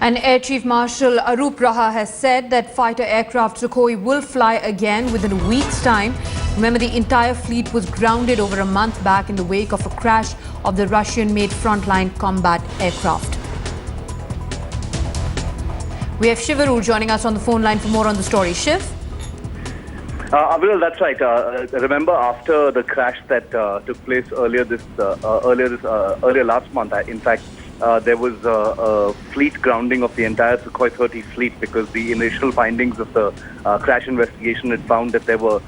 And Air Chief Marshal Arup Raha has said that fighter aircraft Sukhoi will fly again within a week's time. Remember, the entire fleet was grounded over a month back in the wake of a crash of the Russian-made frontline combat aircraft. We have Shiv joining us on the phone line for more on the story. Shiv? Well, that's right. Remember, after the crash that took place earlier last month, in fact, there was a fleet grounding of the entire Sukhoi 30 fleet because the initial findings of the crash investigation had found that there were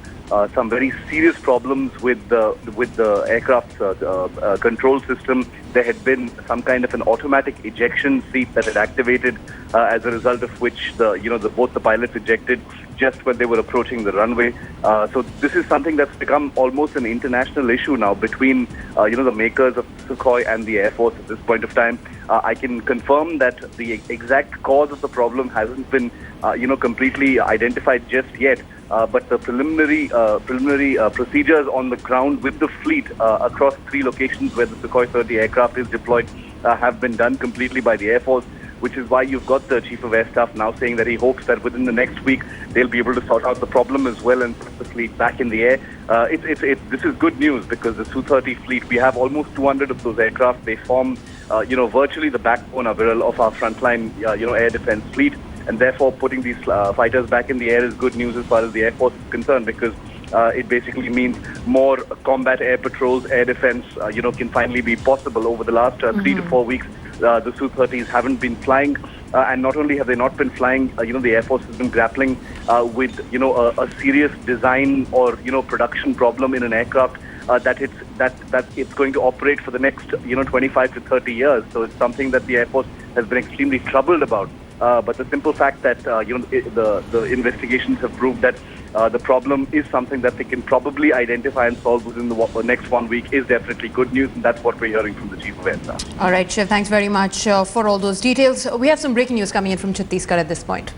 some very serious problems with the aircraft's control system. There had been some kind of an automatic ejection seat that had activated, as a result of which both the pilots ejected just when they were approaching the runway. So this is something that's become almost an international issue now between the makers of Sukhoi and the Air Force at this point of time. I can confirm that the exact cause of the problem hasn't been completely identified just yet. But the preliminary procedures on the ground with the fleet across 3 locations where the Sukhoi 30 aircraft is deployed have been done completely by the Air Force, which is why you've got the Chief of Air Staff now saying that he hopes that within the next week they'll be able to sort out the problem as well and put the fleet back in the air. This is good news because the Su-30 fleet, we have almost 200 of those aircraft. They form virtually the backbone of our frontline air defense fleet. And therefore, putting these fighters back in the air is good news as far as the Air Force is concerned, because it basically means more combat air patrols, air defense, can finally be possible. Over the last 3 to 4 weeks, the Su-30s haven't been flying, and not only have they not been flying, the Air Force has been grappling with a serious design or production problem in an aircraft that it's going to operate for the next 25 to 30 years. So it's something that the Air Force has been extremely troubled about. But the simple fact that the investigations have proved that the problem is something that they can probably identify and solve within the next 1 week is definitely good news, and that's what we're hearing from the Chief of Air Staff. All right, Shiv, thanks very much for all those details. We have some breaking news coming in from Chhattisgarh at this point.